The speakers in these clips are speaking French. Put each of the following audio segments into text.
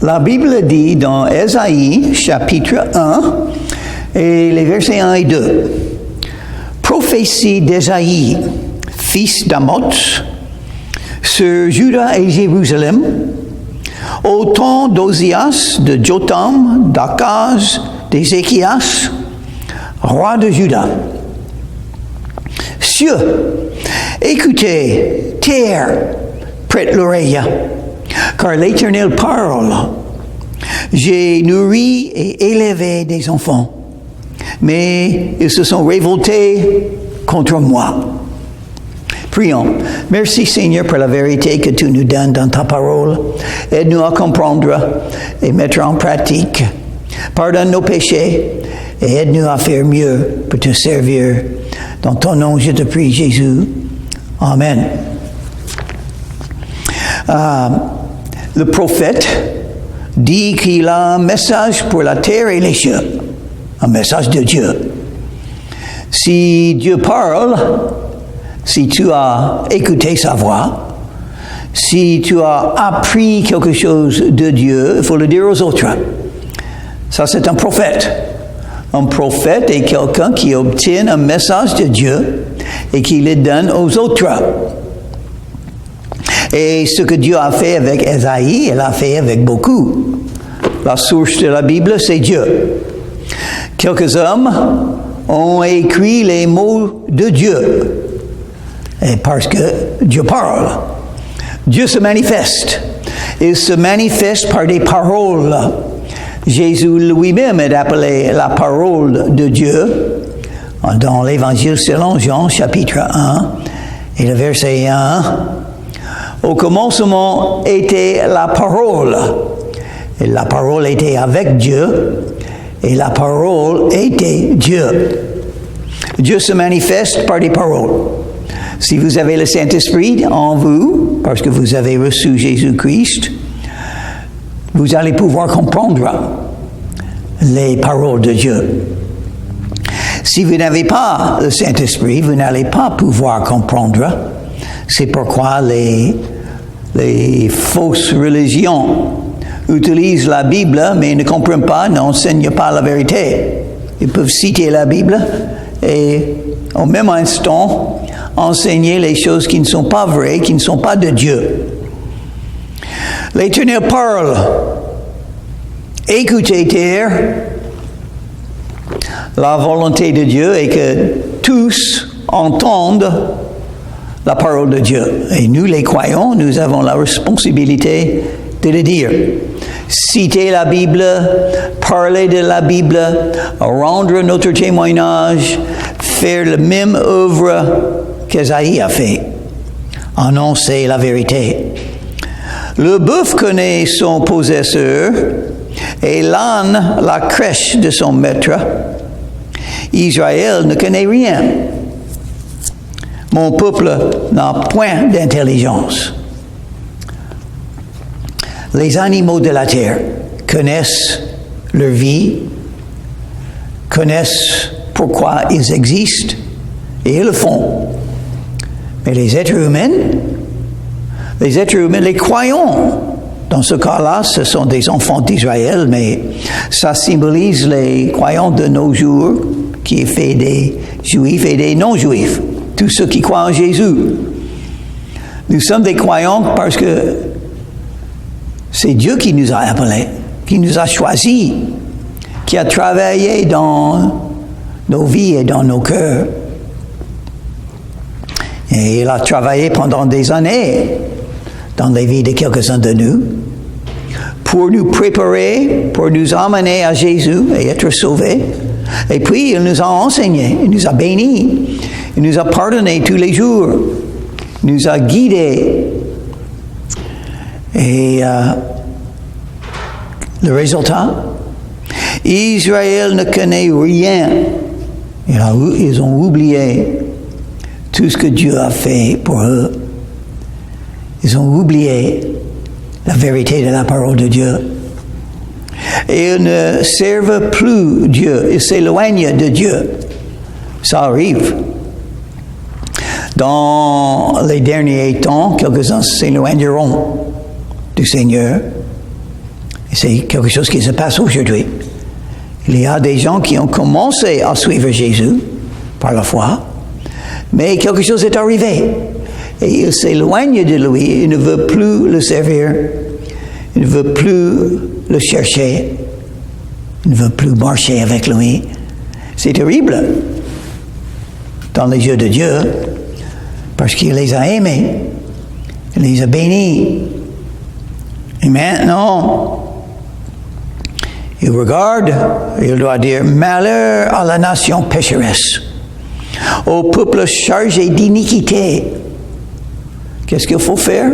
La Bible dit dans Ésaïe, chapitre 1, et les versets 1 et 2, prophétie d'Ésaïe, fils d'Amoz, sur Juda et Jérusalem, au temps d'Ozias, de Jotham, d'Akaz, d'Ézéchias, roi de Juda. Cieux, écoutez, terre, prête l'oreille, car l'Éternel parle. J'ai nourri et élevé des enfants, mais ils se sont révoltés contre moi. Prions. Merci Seigneur pour la vérité que tu nous donnes dans ta parole. Aide-nous à comprendre et mettre en pratique. Pardonne nos péchés et aide-nous à faire mieux pour te servir. Dans ton nom, je te prie, Jésus. Amen. Le prophète dit qu'il a un message pour la terre et les cieux. Un message de Dieu. Si Dieu parle, si tu as écouté sa voix, si tu as appris quelque chose de Dieu, il faut le dire aux autres. Ça, c'est un prophète. Un prophète est quelqu'un qui obtient un message de Dieu et qui le donne aux autres. Et ce que Dieu a fait avec Ésaïe, il l'a fait avec beaucoup. La source de la Bible, c'est Dieu. Quelques hommes ont écrit les mots de Dieu. Et parce que Dieu parle. Dieu se manifeste. Il se manifeste par des paroles. Jésus lui-même est appelé la parole de Dieu dans l'Évangile selon Jean, chapitre 1, et le verset 1. Au commencement était la parole. Et la parole était avec Dieu. Et la parole était Dieu. Dieu se manifeste par des paroles. Si vous avez le Saint-Esprit en vous, parce que vous avez reçu Jésus-Christ, vous allez pouvoir comprendre les paroles de Dieu. Si vous n'avez pas le Saint-Esprit, vous n'allez pas pouvoir comprendre. C'est pourquoi les fausses religions utilisent la Bible, mais ne comprennent pas, n'enseignent pas la vérité. Ils peuvent citer la Bible et au même instant enseigner les choses qui ne sont pas vraies, qui ne sont pas de Dieu. L'Éternel parle. Écoutez, terre. La volonté de Dieu est que tous entendent la parole de Dieu. Et nous, les croyants, nous avons la responsabilité de le dire. Citer la Bible, parler de la Bible, rendre notre témoignage, faire la même œuvre qu'Ésaïe a fait. Annoncer la vérité. Le bœuf connaît son possesseur et l'âne la crèche de son maître. Israël ne connaît rien. Mon peuple n'a point d'intelligence. Les animaux de la terre connaissent leur vie, connaissent pourquoi ils existent et ils le font. Mais les êtres humains, les croyants, dans ce cas-là, ce sont des enfants d'Israël, mais ça symbolise les croyants de nos jours, qui est fait des juifs et des non-juifs, tous ceux qui croient en Jésus. Nous sommes des croyants parce que c'est Dieu qui nous a appelés, qui nous a choisis, qui a travaillé dans nos vies et dans nos cœurs. Et il a travaillé pendant des années dans les vies de quelques-uns de nous pour nous préparer, pour nous emmener à Jésus et être sauvés. Et puis, il nous a enseigné, il nous a bénis, il nous a pardonné tous les jours, il nous a guidés. Et le résultat, Israël ne connaît rien. Ils ont oublié tout ce que Dieu a fait pour eux. Ils ont oublié la vérité de la parole de Dieu. Et ils ne servent plus Dieu. Ils s'éloignent de Dieu. Ça arrive. Dans les derniers temps, quelques-uns s'éloigneront du Seigneur. Et c'est quelque chose qui se passe aujourd'hui. Il y a des gens qui ont commencé à suivre Jésus par la foi, mais quelque chose est arrivé. Et ils s'éloignent de lui, ils ne veulent plus le servir, ils ne veulent plus le chercher, ils ne veulent plus marcher avec lui. C'est terrible dans les yeux de Dieu, parce qu'il les a aimés, il les a bénis. Et maintenant, il regarde, il doit dire, malheur à la nation pécheresse, au peuple chargé d'iniquité. Qu'est-ce qu'il faut faire?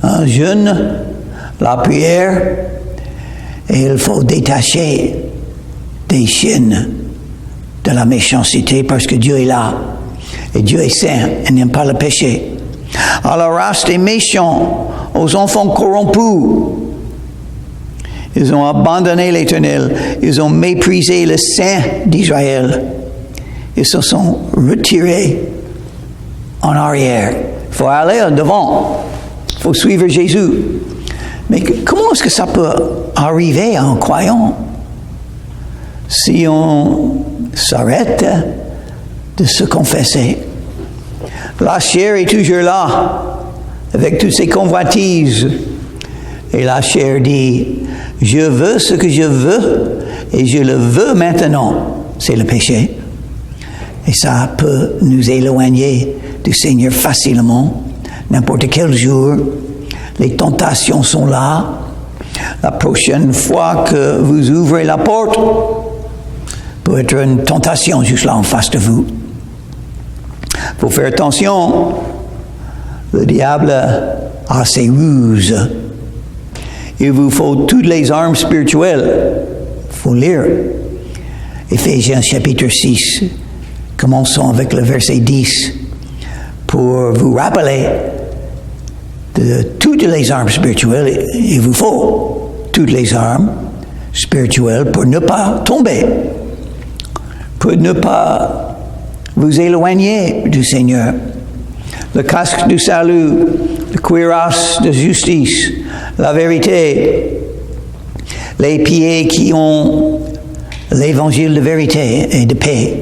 Un jeûne, la prière, et il faut détacher des chaînes de la méchanceté parce que Dieu est là. Et Dieu est saint, il n'aime pas le péché. À la race des méchants, aux enfants corrompus, ils ont abandonné l'Éternel, ils ont méprisé le Saint d'Israël. Ils se sont retirés en arrière. Il faut aller en devant, il faut suivre Jésus. Mais comment est-ce que ça peut arriver à un croyant si on s'arrête de se confesser? La chair est toujours là, avec toutes ses convoitises. Et la chair dit, je veux ce que je veux, et je le veux maintenant. C'est le péché. Et ça peut nous éloigner du Seigneur facilement, n'importe quel jour. Les tentations sont là. La prochaine fois que vous ouvrez la porte, peut être une tentation juste là en face de vous. Il faut faire attention. Le diable a ses ruses. Il vous faut toutes les armes spirituelles. Il faut lire Éphésiens chapitre 6. Commençons avec le verset 10 pour vous rappeler de toutes les armes spirituelles. Il vous faut toutes les armes spirituelles pour ne pas tomber, pour ne pas vous éloigner du Seigneur. Le casque du salut, le cuirasse de justice, la vérité, les pieds qui ont l'évangile de vérité et de paix.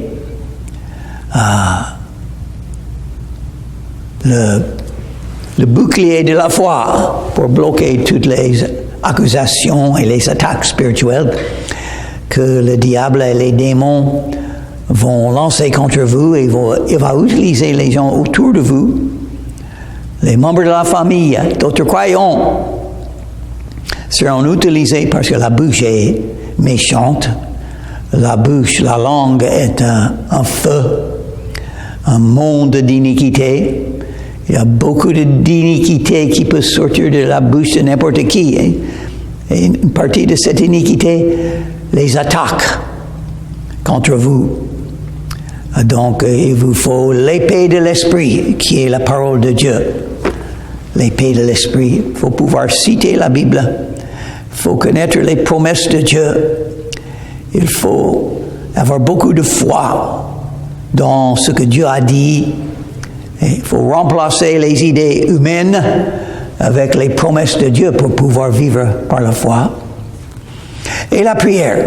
Le bouclier de la foi pour bloquer toutes les accusations et les attaques spirituelles que le diable et les démons vont lancer contre vous, et il va utiliser les gens autour de vous, les membres de la famille, d'autres croyants seront utilisés parce que la bouche est méchante, la bouche, la langue est un feu, un monde d'iniquité. Il y a beaucoup d'iniquité qui peut sortir de la bouche de n'importe qui. Et une partie de cette iniquité les attaque contre vous. Donc, il vous faut l'épée de l'esprit, qui est la parole de Dieu. L'épée de l'esprit. Il faut pouvoir citer la Bible. Il faut connaître les promesses de Dieu. Il faut avoir beaucoup de foi dans ce que Dieu a dit. Et il faut remplacer les idées humaines avec les promesses de Dieu pour pouvoir vivre par la foi. Et la prière.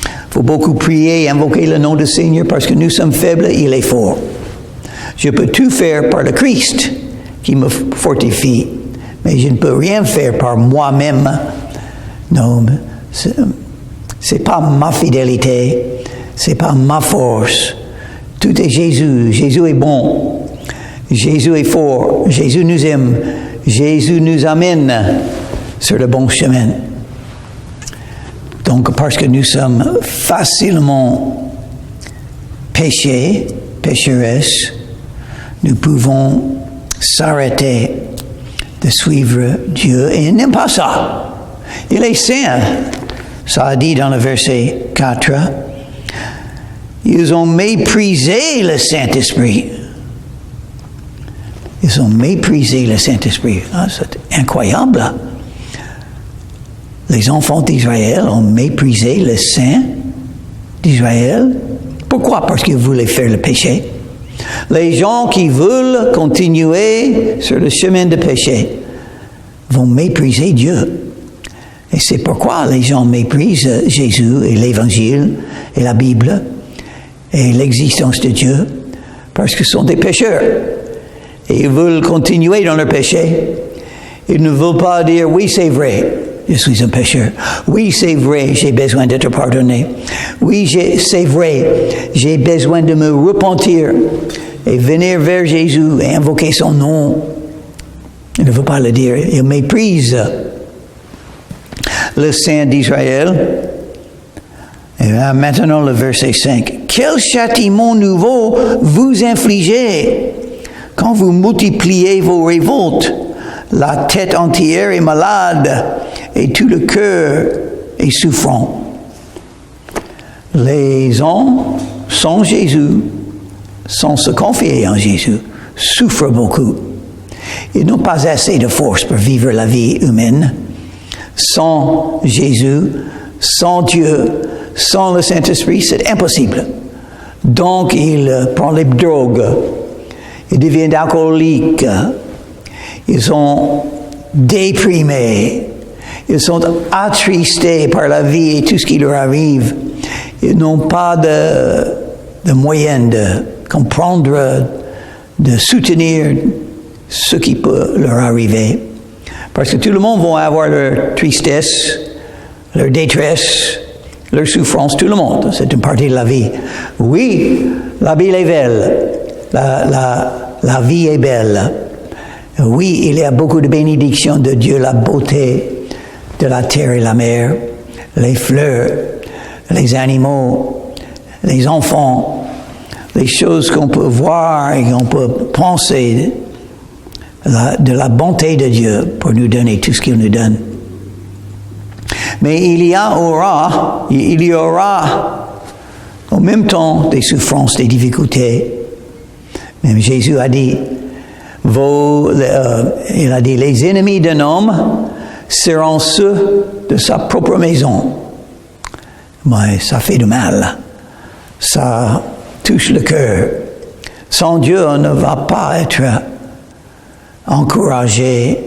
Il faut beaucoup prier et invoquer le nom du Seigneur parce que nous sommes faibles, il est fort. Je peux tout faire par le Christ qui me fortifie, mais je ne peux rien faire par moi-même. Non, c'est pas ma fidélité, c'est pas ma force. Tout est Jésus. Jésus est bon. Jésus est fort. Jésus nous aime. Jésus nous amène sur le bon chemin. Donc, parce que nous sommes facilement pécheresses, nous pouvons s'arrêter de suivre Dieu. Et il n'aime pas ça. Il est saint. Ça a dit dans le verset 4. Ils ont méprisé le Saint-Esprit. Ils ont méprisé le Saint-Esprit. Ah, c'est incroyable. Les enfants d'Israël ont méprisé le Saint d'Israël. Pourquoi? Parce qu'ils voulaient faire le péché. Les gens qui veulent continuer sur le chemin de péché vont mépriser Dieu. Et c'est pourquoi les gens méprisent Jésus et l'Évangile et la Bible et l'existence de Dieu, parce que ce sont des pécheurs. Et ils veulent continuer dans leur péché. Ils ne veulent pas dire, oui, c'est vrai, je suis un pécheur. Oui, c'est vrai, j'ai besoin d'être pardonné. Oui, c'est vrai, j'ai besoin de me repentir et venir vers Jésus et invoquer son nom. Ils ne veulent pas le dire. Ils méprisent le Saint d'Israël. Et là, maintenant, le verset 5. Quel châtiment nouveau vous infligez quand vous multipliez vos révoltes? La tête entière est malade et tout le cœur est souffrant. Les hommes, sans Jésus, sans se confier en Jésus, souffrent beaucoup. Ils n'ont pas assez de force pour vivre la vie humaine. Sans Jésus, sans Dieu, sans le Saint-Esprit, c'est impossible. Donc, ils prennent les drogues, ils deviennent alcooliques, ils sont déprimés, ils sont attristés par la vie et tout ce qui leur arrive. Ils n'ont pas de moyens de comprendre, de soutenir ce qui peut leur arriver. Parce que tout le monde va avoir leur tristesse, leur détresse, leur souffrance, tout le monde. C'est une partie de la vie. Oui, la vie est belle. La vie est belle. Oui, il y a beaucoup de bénédictions de Dieu, la beauté de la terre et la mer, les fleurs, les animaux, les enfants, les choses qu'on peut voir et qu'on peut penser, de la bonté de Dieu pour nous donner tout ce qu'il nous donne. Mais il y aura au même temps des souffrances, des difficultés. Même Jésus a dit, il a dit, les ennemis d'un homme seront ceux de sa propre maison. Mais ça fait du mal. Ça touche le cœur. Sans Dieu, on ne va pas être encouragé.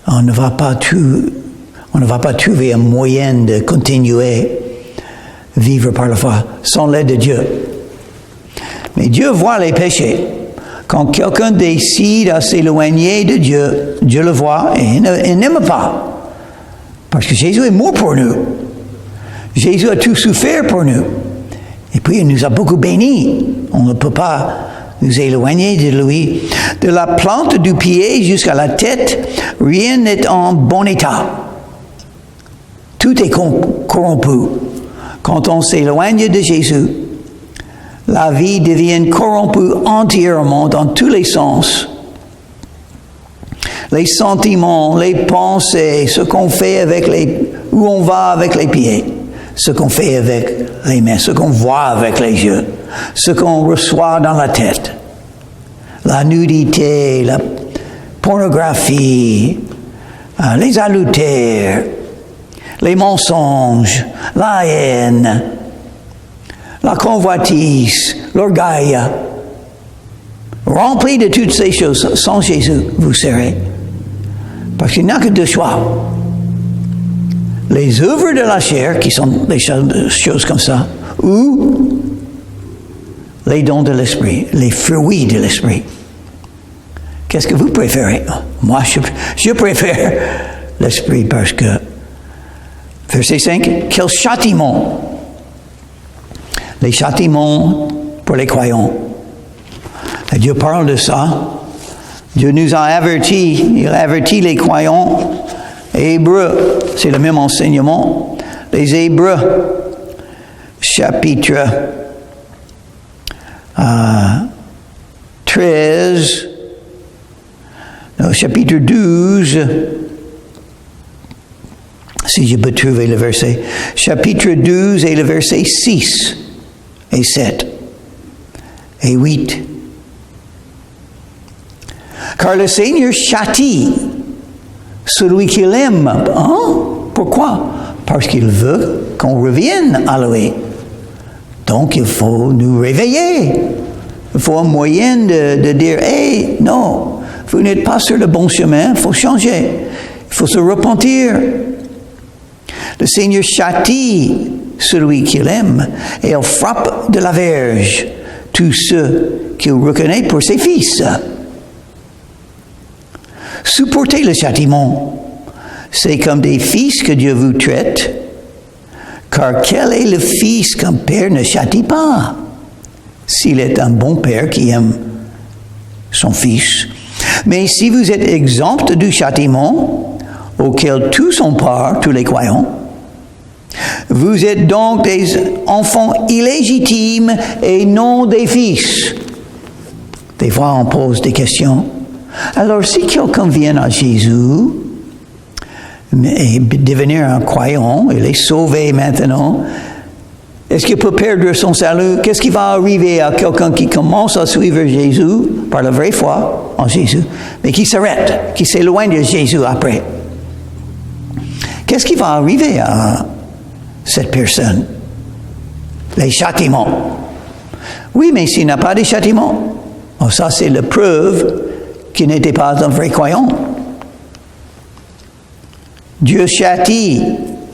On ne va pas trouver un moyen de continuer à vivre par la foi sans l'aide de Dieu. Mais Dieu voit les péchés. Quand quelqu'un décide à s'éloigner de Dieu, Dieu le voit et il n'aime pas. Parce que Jésus est mort pour nous. Jésus a tout souffert pour nous. Et puis il nous a beaucoup bénis. On ne peut pas nous éloigner de lui. De la plante du pied jusqu'à la tête, rien n'est en bon état. Tout est corrompu. Quand on s'éloigne de Jésus, la vie devient corrompue entièrement dans tous les sens. Les sentiments, les pensées, ce qu'on fait où on va avec les pieds, ce qu'on fait avec les mains, ce qu'on voit avec les yeux, ce qu'on reçoit dans la tête. La nudité, la pornographie, les adultères, les mensonges, la haine, la convoitise, l'orgueil. Rempli de toutes ces choses, sans Jésus, vous serez. Parce qu'il n'y a que deux choix. Les œuvres de la chair, qui sont des choses comme ça, ou les dons de l'esprit, les fruits de l'esprit. Qu'est-ce que vous préférez? Moi, je préfère l'esprit parce que, verset 5, quel châtiment! Les châtiments pour les croyants. Et Dieu parle de ça. Dieu nous a avertis. Il a averti les croyants. Hébreux, c'est le même enseignement. Les Hébreux, chapitre 13, chapitre 12, si je peux trouver le verset. Chapitre 12 et le verset 6 et 7 et 8. Car le Seigneur châtie celui qu'il aime. Hein? Pourquoi? Parce qu'il veut qu'on revienne à lui. Donc il faut nous réveiller. Il faut un moyen de dire, hey, non, vous n'êtes pas sur le bon chemin, il faut changer. Il faut se repentir. Le Seigneur châtie celui qu'il aime et il frappe de la verge tous ceux qu'il reconnaît pour ses fils. Supportez le châtiment. C'est comme des fils que Dieu vous traite, car quel est le fils qu'un père ne châtie pas, s'il est un bon père qui aime son fils? Mais si vous êtes exempt du châtiment auquel tous ont part, tous les croyants, vous êtes donc des enfants illégitimes et non des fils. Des fois, on pose des questions. Alors, si quelqu'un vient à Jésus et devenir un croyant, il est sauvé maintenant, est-ce qu'il peut perdre son salut? Qu'est-ce qui va arriver à quelqu'un qui commence à suivre Jésus par la vraie foi en Jésus, mais qui s'arrête, qui s'éloigne de Jésus après? Qu'est-ce qui va arriver à cette personne? Les châtiments. Oui, mais s'il n'a pas de châtiment, oh, ça c'est la preuve qu'il n'était pas un vrai croyant. Dieu châtie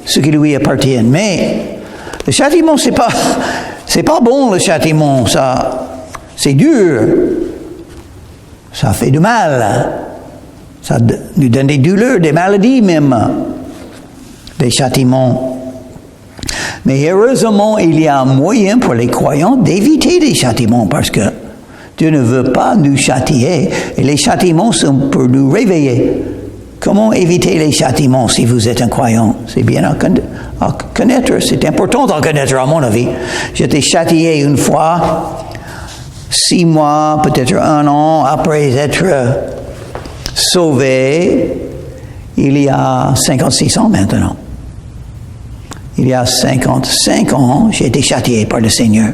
ce qui lui appartient, mais le châtiment, c'est pas bon, le châtiment, ça, c'est dur. Ça fait du mal. Ça nous donne des douleurs, des maladies même. Des châtiments. Mais heureusement, il y a un moyen pour les croyants d'éviter des châtiments parce que Dieu ne veut pas nous châtier et les châtiments sont pour nous réveiller. Comment éviter les châtiments si vous êtes un croyant? C'est bien à connaître, c'est important d'en connaître à mon avis. J'étais châtié une fois, 6 mois, peut-être 1 an après être sauvé, il y a 56 ans maintenant. Il y a 55 ans, j'ai été châtié par le Seigneur.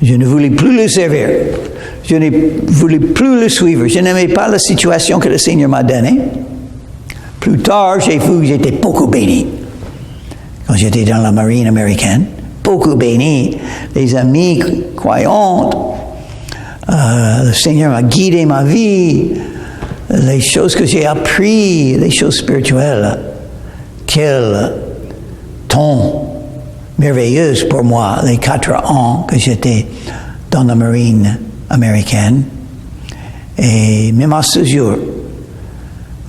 Je ne voulais plus le servir. Je ne voulais plus le suivre. Je n'aimais pas la situation que le Seigneur m'a donnée. Plus tard, j'ai vu que j'étais beaucoup béni. Quand j'étais dans la marine américaine, beaucoup béni. Les amis croyants, le Seigneur m'a guidé ma vie. Les choses que j'ai apprises, les choses spirituelles. Quel temps merveilleux pour moi, les 4 ans que j'étais dans la marine américaine. Et même à ce jour,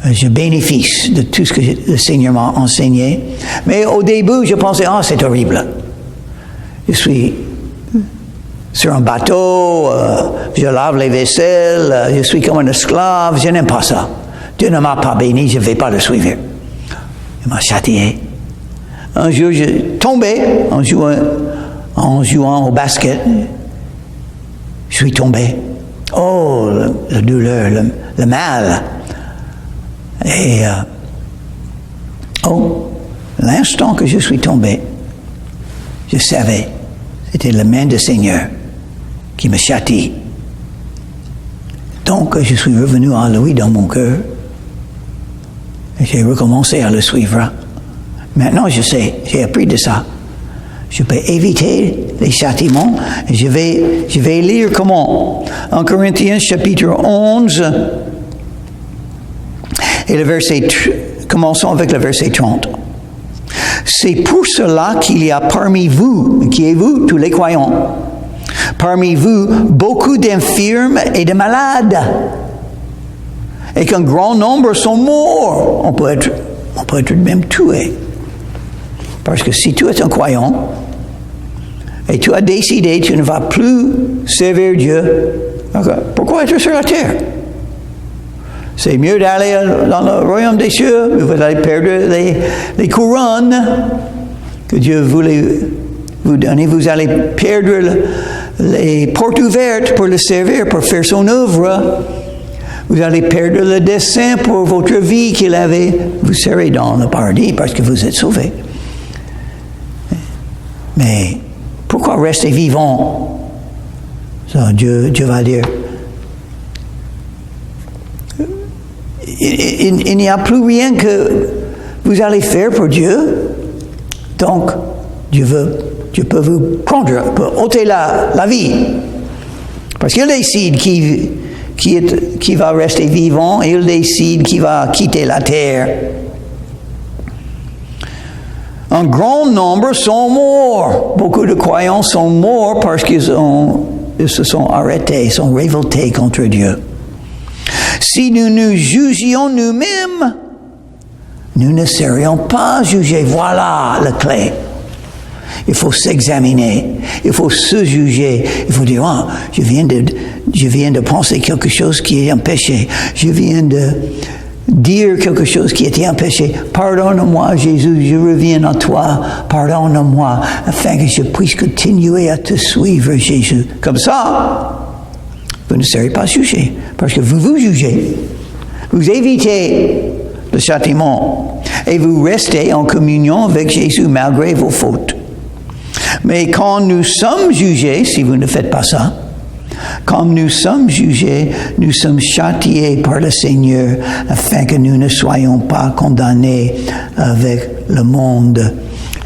je bénéficie de tout ce que le Seigneur m'a enseigné. Mais au début, je pensais, c'est horrible. Je suis sur un bateau, je lave les vaisselles, je suis comme un esclave, je n'aime pas ça. Dieu ne m'a pas béni, je ne vais pas le suivre. Il m'a châtié. Un jour, j'ai tombé en jouant au basket. Je suis tombé. Oh, la douleur, le mal. Et l'instant que je suis tombé, je savais, c'était la main du Seigneur qui me châtie. Donc, je suis revenu à lui dans mon cœur. Et j'ai recommencé à le suivre. Maintenant, je sais, j'ai appris de ça. Je peux éviter les châtiments. Je vais lire comment. En Corinthiens, chapitre 11, et le verset, commençons avec le verset 30. C'est pour cela qu'il y a parmi vous, qui êtes vous, tous les croyants, parmi vous, beaucoup d'infirmes et de malades, et qu'un grand nombre sont morts. On peut être même tué. Parce que si tu es un croyant et tu as décidé que tu ne vas plus servir Dieu, pourquoi être sur la terre? C'est mieux d'aller dans le royaume des cieux, vous allez perdre les couronnes que Dieu voulait vous donner. Vous allez perdre les portes ouvertes pour le servir, pour faire son œuvre. Vous allez perdre le dessein pour votre vie qu'il avait. Vous serez dans le paradis parce que vous êtes sauvés. Mais pourquoi rester vivant? Ça, Dieu va dire, il n'y a plus rien que vous allez faire pour Dieu. Donc, Dieu peut vous prendre, peut ôter la vie. Parce qu'il décide qui va rester vivant et il décide qui va quitter la terre. Un grand nombre sont morts. Beaucoup de croyants sont morts parce qu'ils se sont arrêtés, sont révoltés contre Dieu. Si nous nous jugions nous-mêmes, nous ne serions pas jugés. Voilà la clé. Il faut s'examiner, il faut se juger, il faut dire, ah, je viens de penser quelque chose qui est un péché, je viens de dire quelque chose qui était un péché. Pardonne-moi, Jésus, je reviens à toi, pardonne-moi, afin que je puisse continuer à te suivre, Jésus. Comme ça, vous ne serez pas jugés, parce que vous vous jugez. Vous évitez le châtiment et vous restez en communion avec Jésus malgré vos fautes. Mais quand nous sommes jugés, si vous ne faites pas ça, quand nous sommes jugés, nous sommes châtiés par le Seigneur afin que nous ne soyons pas condamnés avec le monde.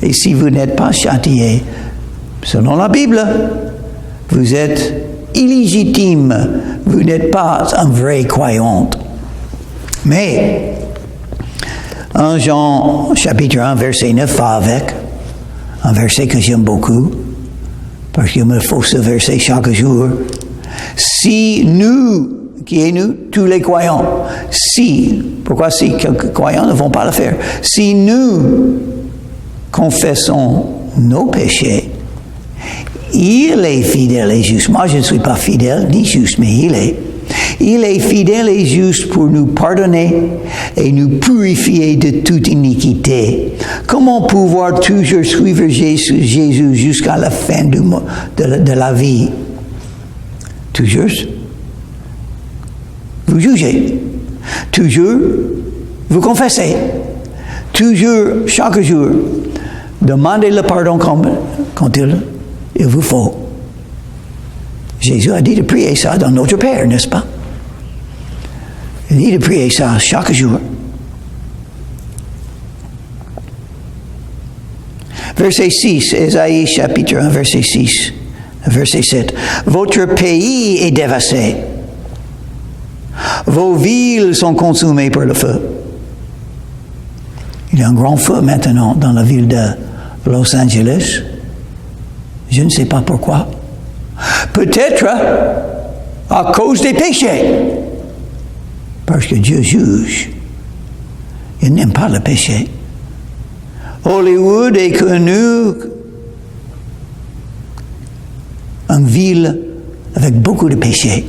Et si vous n'êtes pas châtiés, selon la Bible, vous êtes illégitime, vous n'êtes pas un vrai croyant. Mais, 1 Jean chapitre 1 verset 9 va avec, un verset que j'aime beaucoup, parce qu'il me faut ce verset chaque jour. Si nous, qui est nous, tous les croyants, pourquoi si quelques croyants ne vont pas le faire? Si nous confessons nos péchés, il est fidèle et juste. Moi, je ne suis pas fidèle ni juste, mais il est. Il est fidèle et juste pour nous pardonner et nous purifier de toute iniquité. Comment pouvoir toujours suivre Jésus jusqu'à la fin de la vie? Toujours, vous jugez. Toujours, vous confessez. Toujours, chaque jour, demandez le pardon quand il vous faut. Jésus a dit de prier ça dans notre Père, n'est-ce pas? Il dit de prier ça chaque jour. Verset 6, Ésaïe chapitre 1, verset 6, verset 7. Votre pays est dévasté. Vos villes sont consumées par le feu. Il y a un grand feu maintenant dans la ville de Los Angeles. Je ne sais pas pourquoi. Peut-être à cause des péchés. Parce que Dieu juge. Il n'aime pas le péché. Hollywood est connu une ville avec beaucoup de péchés.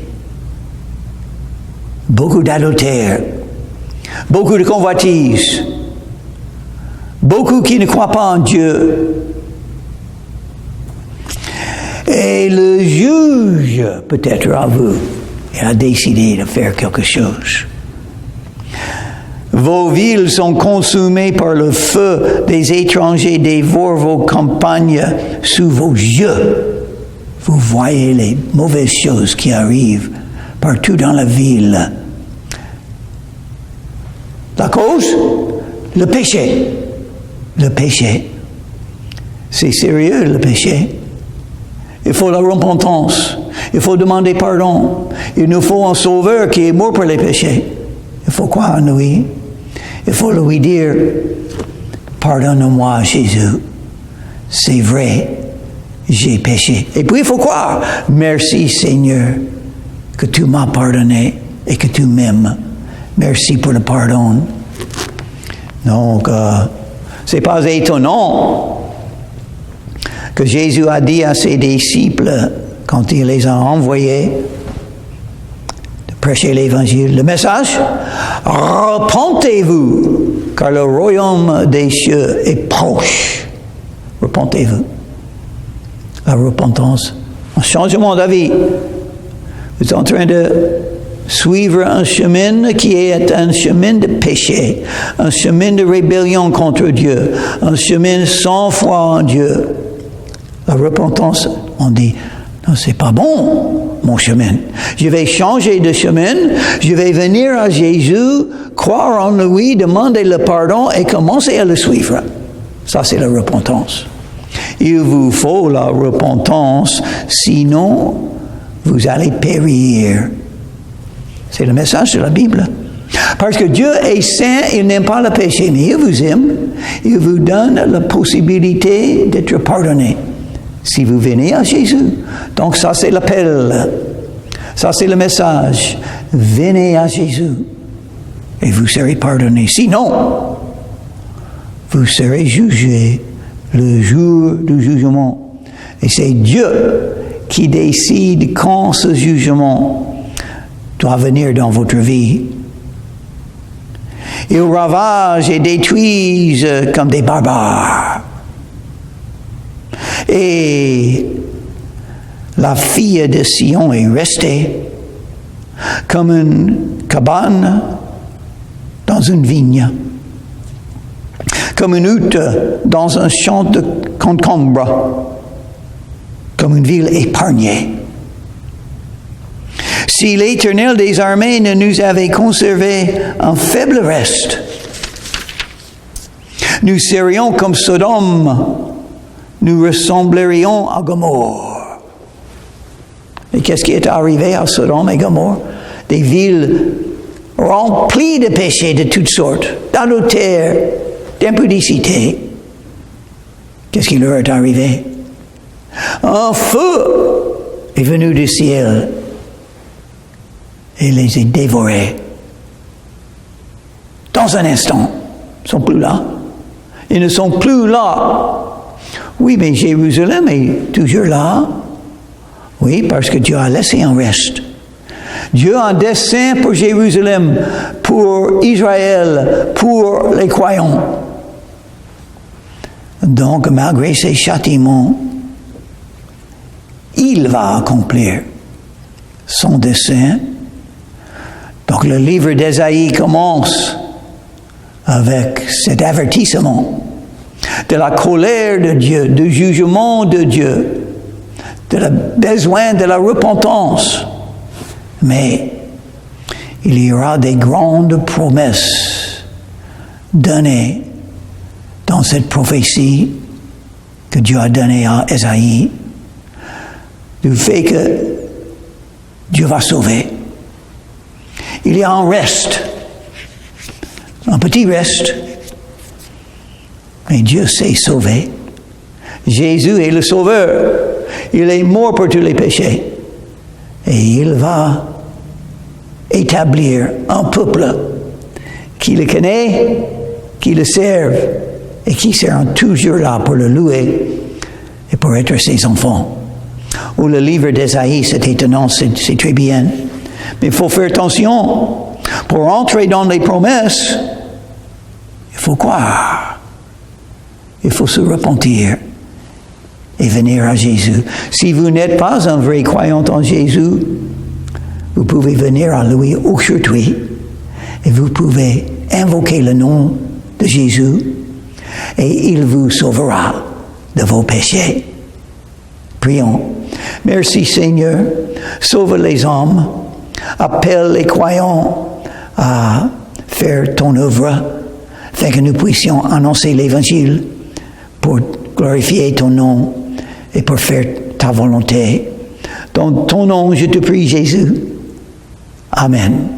Beaucoup d'adultère. Beaucoup de convoitises. Beaucoup qui ne croient pas en Dieu. Et le juge, peut-être à vous, il a décidé de faire quelque chose. Vos villes sont consumées par le feu, des étrangers dévorent vos campagnes sous vos yeux. Vous voyez les mauvaises choses qui arrivent partout dans la ville. La cause? Le péché. Le péché. C'est sérieux, le péché. Il faut la repentance. Il faut demander pardon. Il nous faut un sauveur qui est mort pour les péchés. Il faut croire en lui. Il faut lui dire, pardonne-moi Jésus. C'est vrai, j'ai péché. Et puis il faut croire, merci Seigneur, que tu m'as pardonné et que tu m'aimes. Merci pour le pardon. Donc, c'est pas étonnant que Jésus a dit à ses disciples, quand il les a envoyés, de prêcher l'évangile, le message, repentez-vous, car le royaume des cieux est proche. Repentez-vous. La repentance, un changement d'avis. Vous êtes en train de suivre un chemin qui est un chemin de péché, un chemin de rébellion contre Dieu, un chemin sans foi en Dieu. La repentance, on dit, non, c'est pas bon, mon chemin. Je vais changer de chemin, je vais venir à Jésus, croire en lui, demander le pardon et commencer à le suivre. Ça, c'est la repentance. Il vous faut la repentance, sinon, vous allez périr. C'est le message de la Bible. Parce que Dieu est saint, il n'aime pas le péché, mais il vous aime, il vous donne la possibilité d'être pardonné si vous venez à Jésus. Donc ça c'est l'appel, ça c'est le message. Venez à Jésus et vous serez pardonné. Sinon, vous serez jugé le jour du jugement. Et c'est Dieu qui décide quand ce jugement doit venir dans votre vie. Ils ravagent et détruisent comme des barbares. Et la fille de Sion est restée comme une cabane dans une vigne, comme une hutte dans un champ de concombre, comme une ville épargnée. Si l'Éternel des armées ne nous avait conservé un faible reste, nous serions comme Sodome, nous ressemblerions à Gomorrhe. Et qu'est-ce qui est arrivé à Sodome et Gomorrhe? Des villes remplies de péchés de toutes sortes, d'adultère, d'impudicité. Qu'est-ce qui leur est arrivé? Un feu est venu du ciel et les a dévorés. Dans un instant, ils ne sont plus là. Ils ne sont plus là. Oui, mais Jérusalem est toujours là. Oui, parce que Dieu a laissé un reste. Dieu a un dessein pour Jérusalem, pour Israël, pour les croyants. Donc, malgré ces châtiments, il va accomplir son dessein. Donc, le livre d'Ésaïe commence avec cet avertissement de la colère de Dieu, du jugement de Dieu, de le besoin de la repentance. Mais il y aura des grandes promesses données dans cette prophétie que Dieu a donnée à Ésaïe, du fait que Dieu va sauver. Il y a un reste, un petit reste, mais Dieu sait sauver. Jésus est le sauveur. Il est mort pour tous les péchés. Et il va établir un peuple qui le connaît, qui le serve et qui sera toujours là pour le louer et pour être ses enfants. Ou le livre d'Ésaïe, c'est étonnant, c'est très bien. Mais il faut faire attention. Pour entrer dans les promesses, il faut croire. Il faut se repentir et venir à Jésus. Si vous n'êtes pas un vrai croyant en Jésus, vous pouvez venir à lui aujourd'hui et vous pouvez invoquer le nom de Jésus et il vous sauvera de vos péchés. Prions. Merci Seigneur, sauve les hommes, appelle les croyants à faire ton œuvre, afin que nous puissions annoncer l'Évangile pour glorifier ton nom et pour faire ta volonté. Dans ton nom, je te prie Jésus. Amen.